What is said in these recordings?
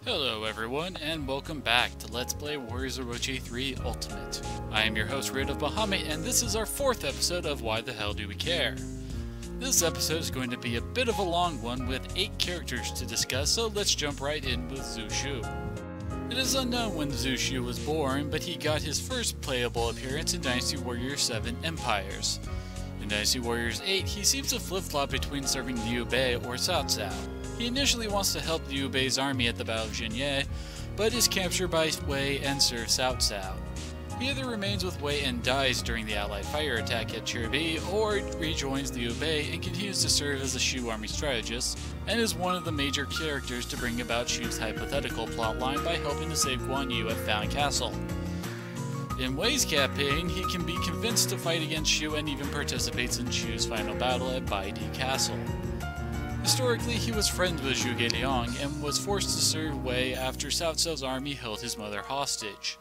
Hello everyone, and welcome back to Let's Play Warriors Orochi 3 Ultimate. I am your host, Rid of Bahamut, and this is our 4th episode of Why the Hell Do We Care? This episode is going to be a bit of a long one with 8 characters to discuss, so let's jump right in with Xu Shu. It is unknown when Xu Shu was born, but he got his first playable appearance in Dynasty Warriors 7 Empires. In Dynasty Warriors 8, he seems to flip-flop between serving Liu Bei or Cao Cao. He initially wants to help Liu Bei's army at the Battle of Jinye, but is captured by Wei and serves Cao Cao. He either remains with Wei and dies during the Allied fire attack at Chirbi, or rejoins Liu Bei and continues to serve as a Shu army strategist, and is one of the major characters to bring about Shu's hypothetical plotline by helping to save Guan Yu at Fan Castle. In Wei's campaign, he can be convinced to fight against Shu and even participates in Shu's final battle at Baidi Castle. Historically, he was friends with Zhuge Liang and was forced to serve Wei after Cao Cao's army held his mother hostage.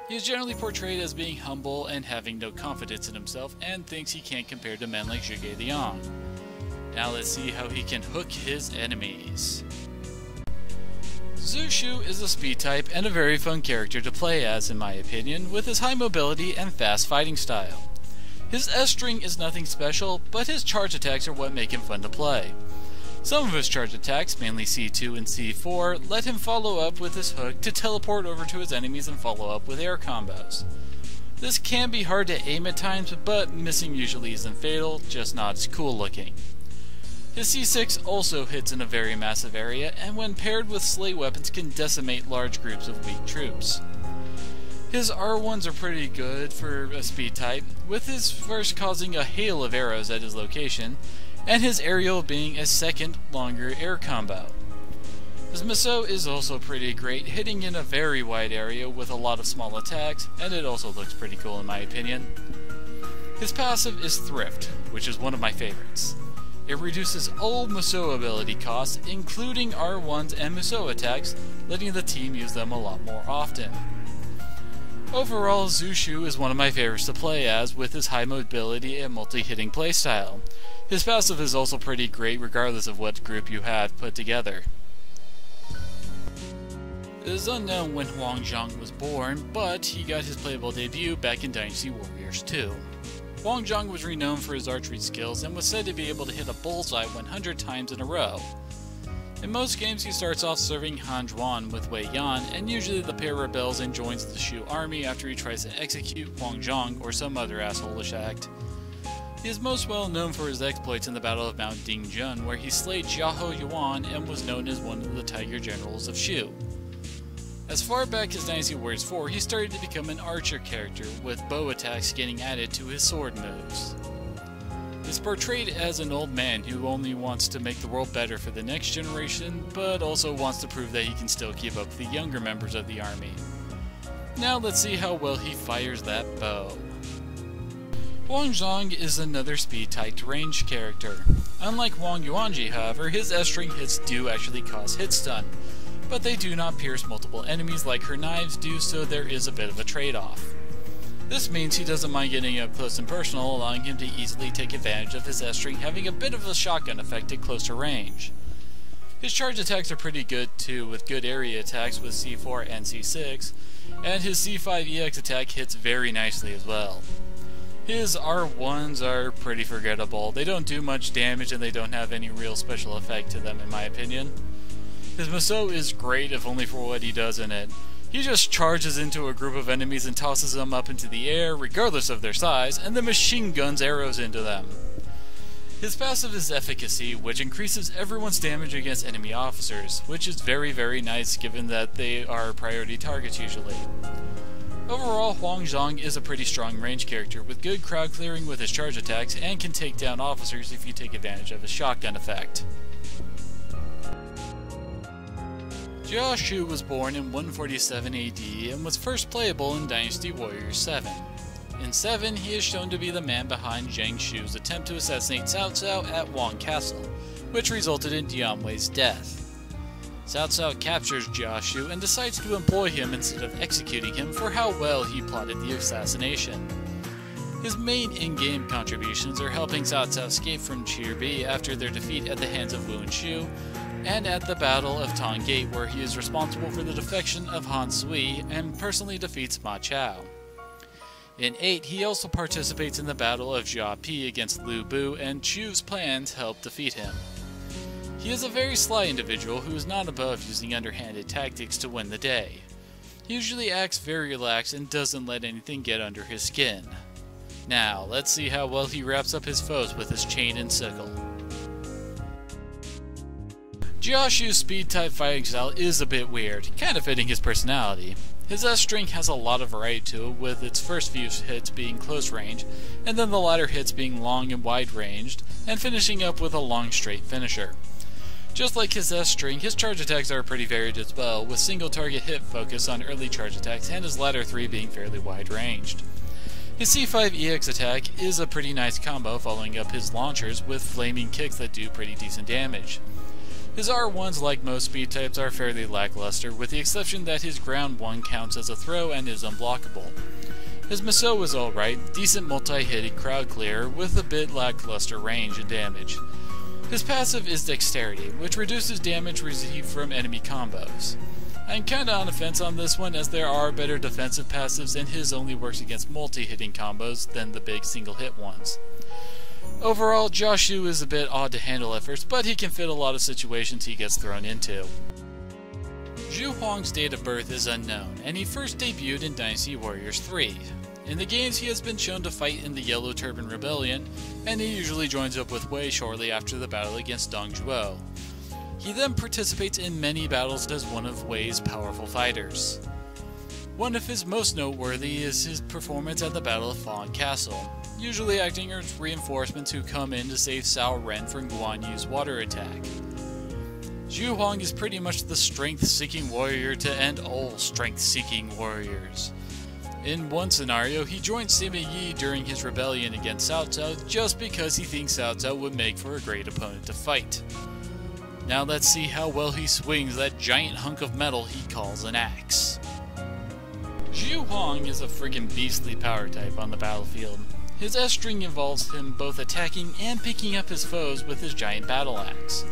He is generally portrayed as being humble and having no confidence in himself, and thinks he can't compare to men like Zhuge Liang. Now let's see how he can hook his enemies. Xu Shu is a speed type and a very fun character to play as, in my opinion, with his high mobility and fast fighting style. His S string is nothing special, but his charge attacks are what make him fun to play. Some of his charge attacks, mainly C2 and C4, let him follow up with his hook to teleport over to his enemies and follow up with air combos. This can be hard to aim at times, but missing usually isn't fatal, just not as cool looking. His C6 also hits in a very massive area, and when paired with sleigh weapons can decimate large groups of weak troops. His R1s are pretty good for a speed type, with his first causing a hail of arrows at his location, and his aerial being a second longer air combo. His Miso is also pretty great, hitting in a very wide area with a lot of small attacks, and it also looks pretty cool in my opinion. His passive is Thrift, which is one of my favorites. It reduces all Miso ability costs, including R1s and Miso attacks, letting the team use them a lot more often. Overall, Xu Shu is one of my favorites to play as, with his high mobility and multi-hitting playstyle. His passive is also pretty great regardless of what group you have put together. It is unknown when Huang Zhang was born, but he got his playable debut back in Dynasty Warriors 2. Huang Zhang was renowned for his archery skills and was said to be able to hit a bullseye 100 times in a row. In most games he starts off serving Han Zhuan with Wei Yan, and usually the pair rebels and joins the Shu army after he tries to execute Huang Zhang or some other asshole-ish act. He is most well known for his exploits in the Battle of Mount Dingjun, where he slayed Jiaho Yuan and was known as one of the Tiger Generals of Shu. As far back as Dynasty Warriors 4, he started to become an archer character, with bow attacks getting added to his sword moves. He is portrayed as an old man who only wants to make the world better for the next generation, but also wants to prove that he can still keep up with the younger members of the army. Now let's see how well he fires that bow. Huang Zhang is another speed-typed range character. Unlike Huang Yuanji, however, his S-string hits do actually cause hit stun, but they do not pierce multiple enemies like her knives do, so there is a bit of a trade-off. This means he doesn't mind getting up close and personal, allowing him to easily take advantage of his S-string having a bit of a shotgun effect at closer range. His charge attacks are pretty good too, with good area attacks with C4 and C6, and his C5 EX attack hits very nicely as well. His R1s are pretty forgettable. They don't do much damage and they don't have any real special effect to them in my opinion. His Miso is great if only for what he does in it. He just charges into a group of enemies and tosses them up into the air, regardless of their size, and then machine guns arrows into them. His passive is Efficacy, which increases everyone's damage against enemy officers, which is very nice given that they are priority targets usually. Overall, Huang Zhang is a pretty strong range character with good crowd clearing with his charge attacks and can take down officers if you take advantage of his shotgun effect. Xu Shu was born in 147 AD and was first playable in Dynasty Warriors 7. In 7, he is shown to be the man behind Zhang Shu's attempt to assassinate Cao Cao at Wang Castle, which resulted in Dian Wei's death. Cao Cao captures Xu Shu and decides to employ him instead of executing him for how well he plotted the assassination. His main in-game contributions are helping Cao Cao escape from Chirbi after their defeat at the hands of Wu and Shu, and at the Battle of Tong Gate, where he is responsible for the defection of Han Sui and personally defeats Ma Chao. In 8, he also participates in the Battle of Jia Pi against Lu Bu, and Chu's plans help defeat him. He is a very sly individual who is not above using underhanded tactics to win the day. He usually acts very relaxed and doesn't let anything get under his skin. Now, let's see how well he wraps up his foes with his chain and sickle. Xu Shu's speed-type fighting style is a bit weird, kind of fitting his personality. His S-string has a lot of variety to it, with its first few hits being close range, and then the latter hits being long and wide-ranged, and finishing up with a long straight finisher. Just like his S-string, his charge attacks are pretty varied as well, with single target hit focus on early charge attacks and his latter 3 being fairly wide-ranged. His C5 EX attack is a pretty nice combo, following up his launchers with flaming kicks that do pretty decent damage. His R1s, like most speed types, are fairly lackluster, with the exception that his ground 1 counts as a throw and is unblockable. His Miso is alright, decent multi-hitting crowd clear, with a bit lackluster range and damage. His passive is Dexterity, which reduces damage received from enemy combos. I'm kinda on the fence on this one, as there are better defensive passives and his only works against multi-hitting combos than the big single-hit ones. Overall, Xu Shu is a bit odd to handle at first, but he can fit a lot of situations he gets thrown into. Zhu Huang's date of birth is unknown, and he first debuted in Dynasty Warriors 3. In the games, he has been shown to fight in the Yellow Turban Rebellion, and he usually joins up with Wei shortly after the battle against Dong Zhuo. He then participates in many battles as one of Wei's powerful fighters. One of his most noteworthy is his performance at the Battle of Fawn Castle, usually acting as reinforcements who come in to save Cao Ren from Guan Yu's water attack. Zhu Huang is pretty much the strength-seeking warrior to end all strength-seeking warriors. In one scenario, he joined Sima Yi during his rebellion against Cao Cao just because he thinks Cao Cao would make for a great opponent to fight. Now let's see how well he swings that giant hunk of metal he calls an axe. Zhu Huang is a friggin' beastly power type on the battlefield. His S-string involves him both attacking and picking up his foes with his giant battle axe.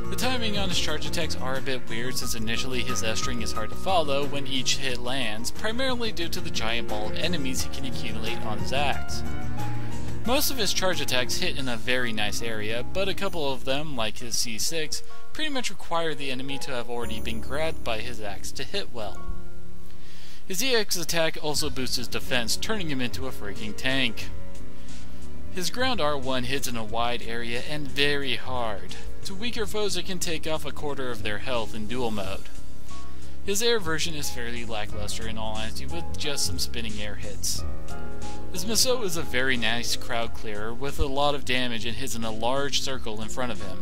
The timing on his charge attacks are a bit weird, since initially his S-string is hard to follow when each hit lands, primarily due to the giant ball of enemies he can accumulate on his axe. Most of his charge attacks hit in a very nice area, but a couple of them, like his C6, pretty much require the enemy to have already been grabbed by his axe to hit well. His EX attack also boosts his defense, turning him into a freaking tank. His ground R1 hits in a wide area and very hard. To weaker foes, it can take off a quarter of their health in duel mode. His air version is fairly lackluster in all honesty, with just some spinning air hits. His Miso is a very nice crowd clearer with a lot of damage and hits in a large circle in front of him.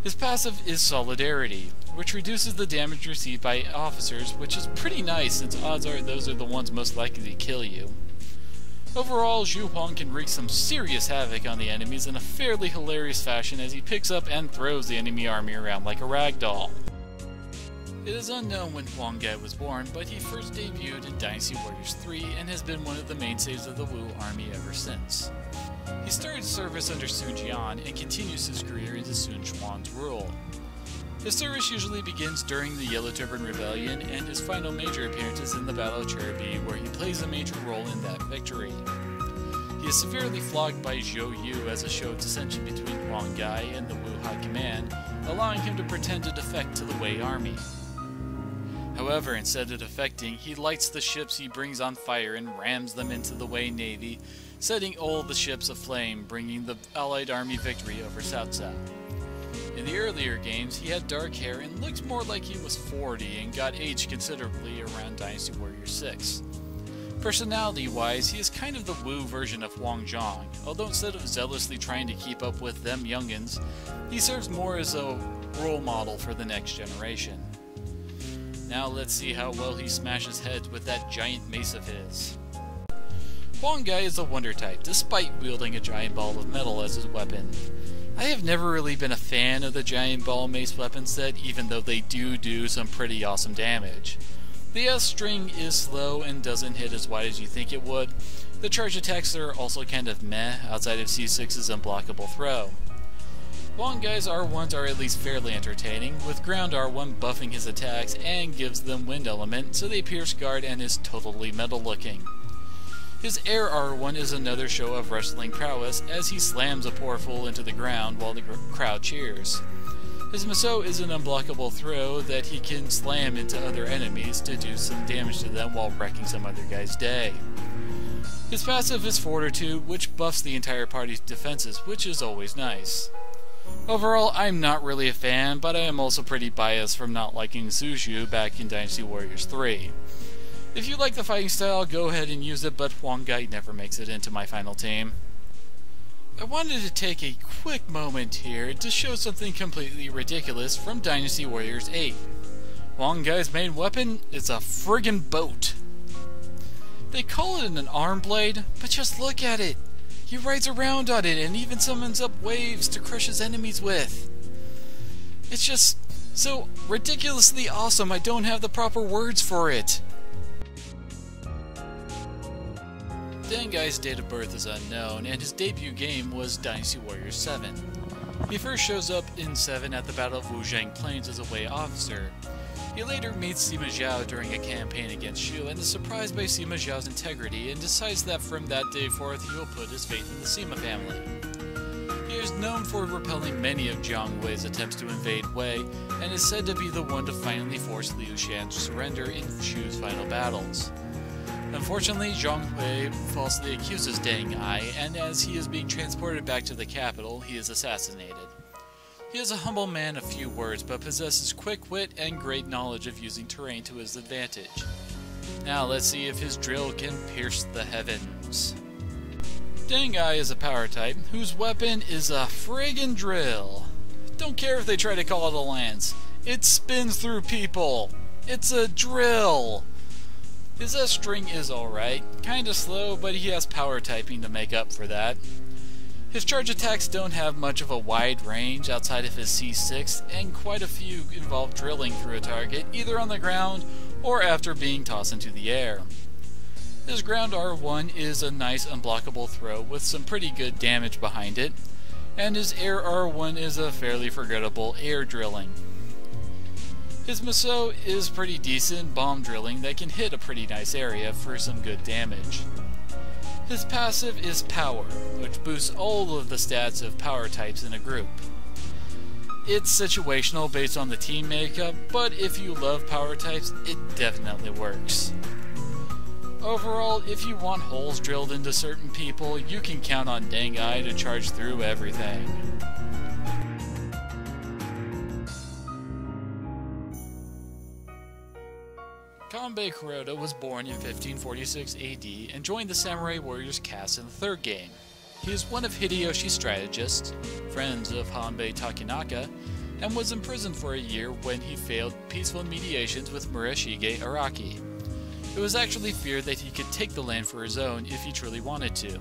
His passive is Solidarity, which reduces the damage received by officers, which is pretty nice since odds are those are the ones most likely to kill you. Overall, Zhu Huang can wreak some serious havoc on the enemies in a fairly hilarious fashion as he picks up and throws the enemy army around like a rag doll. It is unknown when Huang Gai was born, but he first debuted in Dynasty Warriors 3 and has been one of the mainstays of the Wu army ever since. He started service under Sun Jian and continues his career into Sun Quan's rule. His service usually begins during the Yellow Turban Rebellion, and his final major appearance is in the Battle of Cherubim, where he plays a major role in that victory. He is severely flogged by Zhou Yu as a show of dissension between Huang Gai and the Wu High Command, allowing him to pretend to defect to the Wei army. However, instead of defecting, he lights the ships he brings on fire and rams them into the Wei Navy, setting all the ships aflame, bringing the Allied army victory over Cao Cao. In the earlier games, he had dark hair and looked more like he was 40 and got aged considerably around Dynasty Warriors 6. Personality-wise, he is kind of the Wu version of Huang Zhang, although instead of zealously trying to keep up with them youngins, he serves more as a role model for the next generation. Now let's see how well he smashes heads with that giant mace of his. Huang Gai is a wonder type, despite wielding a giant ball of metal as his weapon. I have never really been a fan of the giant ball mace weapon set, even though they do some pretty awesome damage. The S-string is slow and doesn't hit as wide as you think it would. The charge attacks are also kind of meh, outside of C6's unblockable throw. Long Guy's R1s are at least fairly entertaining, with ground R1 buffing his attacks and gives them wind element, so they pierce guard and is totally metal looking. His air R1 is another show of wrestling prowess as he slams a poor fool into the ground while the crowd cheers. His Musou is an unblockable throw that he can slam into other enemies to do some damage to them while wrecking some other guy's day. His passive is Fortitude, which buffs the entire party's defenses, which is always nice. Overall, I'm not really a fan, but I am also pretty biased from not liking Xu Shu back in Dynasty Warriors 3. If you like the fighting style, go ahead and use it, but Huang Gai never makes it into my final team. I wanted to take a quick moment here to show something completely ridiculous from Dynasty Warriors 8. Huang Gai's main weapon is a friggin' boat. They call it an arm blade, but just look at it. He rides around on it and even summons up waves to crush his enemies with. It's just so ridiculously awesome, I don't have the proper words for it. Dengai's date of birth is unknown, and his debut game was Dynasty Warriors 7. He first shows up in 7 at the Battle of Wuzhang Plains as a Wei officer. He later meets Sima Zhao during a campaign against Shu and is surprised by Sima Zhao's integrity and decides that from that day forth he will put his faith in the Sima family. He is known for repelling many of Jiang Wei's attempts to invade Wei and is said to be the one to finally force Liu Shan to surrender in Shu's final battles. Unfortunately, Jiang Wei falsely accuses Deng Ai, and as he is being transported back to the capital, he is assassinated. He is a humble man of few words, but possesses quick wit and great knowledge of using terrain to his advantage. Now let's see if his drill can pierce the heavens. Deng Ai is a power type, whose weapon is a friggin' drill. Don't care if they try to call it a lance. It spins through people. It's a drill. His S-string is alright, kinda slow, but he has power typing to make up for that. His charge attacks don't have much of a wide range outside of his C6, and quite a few involve drilling through a target, either on the ground or after being tossed into the air. His ground R1 is a nice unblockable throw with some pretty good damage behind it, and his air R1 is a fairly forgettable air drilling. His Musou is pretty decent bomb drilling that can hit a pretty nice area for some good damage. His passive is Power, which boosts all of the stats of power types in a group. It's situational based on the team makeup, but if you love power types, it definitely works. Overall, if you want holes drilled into certain people, you can count on Deng Ai to charge through everything. Kanbei Kuroda was born in 1546 AD and joined the Samurai Warriors cast in the third game. He is one of Hideyoshi's strategists, friends of Hanbei Takenaka, and was imprisoned for a year when he failed peaceful mediations with Murashige Araki. It was actually feared that he could take the land for his own if he truly wanted to.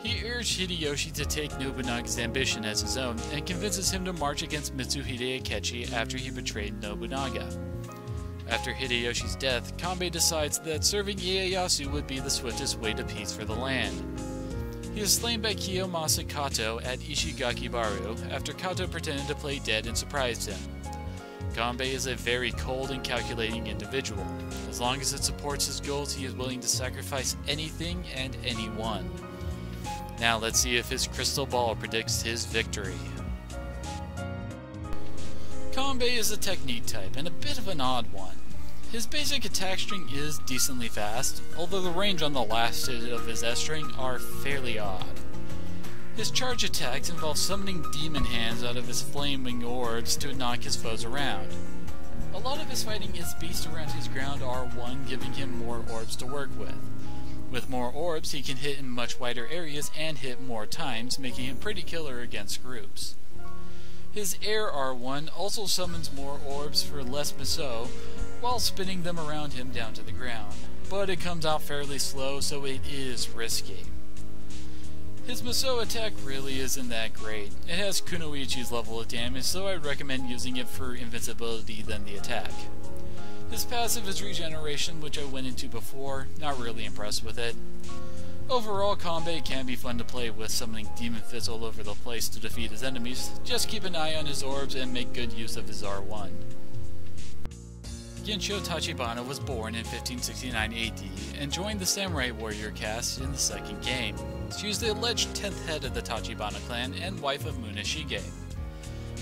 He urged Hideyoshi to take Nobunaga's ambition as his own and convinces him to march against Mitsuhide Akechi after he betrayed Nobunaga. After Hideyoshi's death, Kanbei decides that serving Ieyasu would be the swiftest way to peace for the land. He is slain by Kiyomasa Kato at Ishigakibaru after Kato pretended to play dead and surprised him. Kanbei is a very cold and calculating individual. As long as it supports his goals, he is willing to sacrifice anything and anyone. Now let's see if his crystal ball predicts his victory. Kanbei is a technique type, and a bit of an odd one. His basic attack string is decently fast, although the range on the last hit of his S-string are fairly odd. His charge attacks involve summoning demon hands out of his flaming orbs to knock his foes around. A lot of his fighting is based around his ground R1, giving him more orbs to work with. With more orbs, he can hit in much wider areas and hit more times, making him pretty killer against groups. His air R1 also summons more orbs for less Musou, while spinning them around him down to the ground, but it comes out fairly slow, so it is risky. His Musou attack really isn't that great. It has Kunoichi's level of damage, so I'd recommend using it for invincibility than the attack. His passive is regeneration, which I went into before, not really impressed with it. Overall, Kanbei can be fun to play with, summoning demon fists all over the place to defeat his enemies. Just keep an eye on his orbs and make good use of his R1. Gensho Tachibana was born in 1569 AD and joined the Samurai Warrior caste in the second game. She is the alleged 10th head of the Tachibana clan and wife of Muneshige.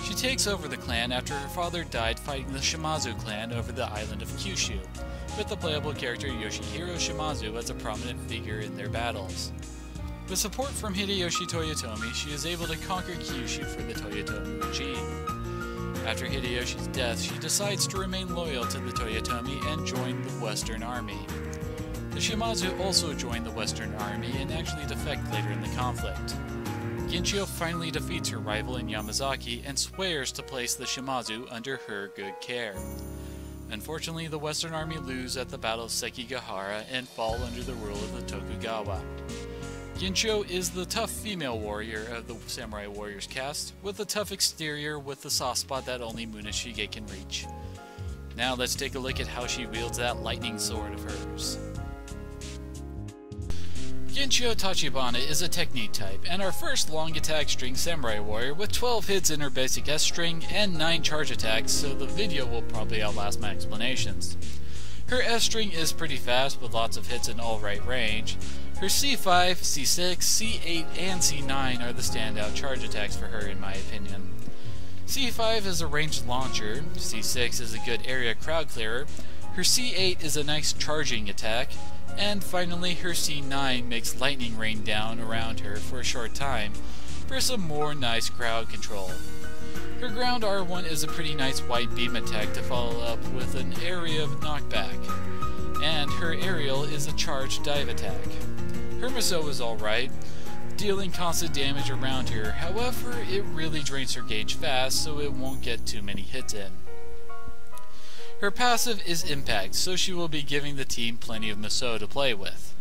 She takes over the clan after her father died fighting the Shimazu clan over the island of Xu Shu, with the playable character Yoshihiro Shimazu as a prominent figure in their battles. With support from Hideyoshi Toyotomi, she is able to conquer Kyushu for the Toyotomi regime. After Hideyoshi's death, she decides to remain loyal to the Toyotomi and join the Western Army. The Shimazu also join the Western Army and actually defect later in the conflict. Gensho finally defeats her rival in Yamazaki and swears to place the Shimazu under her good care. Unfortunately, the Western Army lose at the Battle of Sekigahara and fall under the rule of the Tokugawa. Gensho is the tough female warrior of the Samurai Warriors caste, with a tough exterior with the soft spot that only Muneshige can reach. Now let's take a look at how she wields that lightning sword of hers. Gensho Tachibana is a technique type, and our first long attack string samurai warrior with 12 hits in her basic S string and 9 charge attacks, so the video will probably outlast my explanations. Her S string is pretty fast with lots of hits in all right range. Her C5, C6, C8, and C9 are the standout charge attacks for her in my opinion. C5 is a ranged launcher, C6 is a good area crowd clearer, her C8 is a nice charging attack, and finally her C9 makes lightning rain down around her for a short time for some more nice crowd control. Her ground R1 is a pretty nice white beam attack to follow up with an area of knockback, and her aerial is a charged dive attack. Her Musou is alright, dealing constant damage around her, however it really drains her gauge fast so it won't get too many hits in. Her passive is Impact, so she will be giving the team plenty of Musou to play with.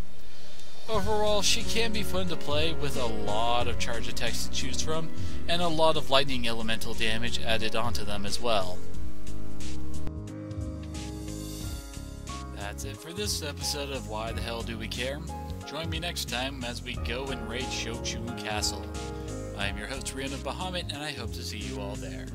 Overall, she can be fun to play with a lot of charge attacks to choose from, and a lot of lightning elemental damage added onto them as well. That's it for this episode of Why the Hell Do We Care? Join me next time as we go and raid Xu Shu Castle. I am your host Rian of Bahamut, and I hope to see you all there.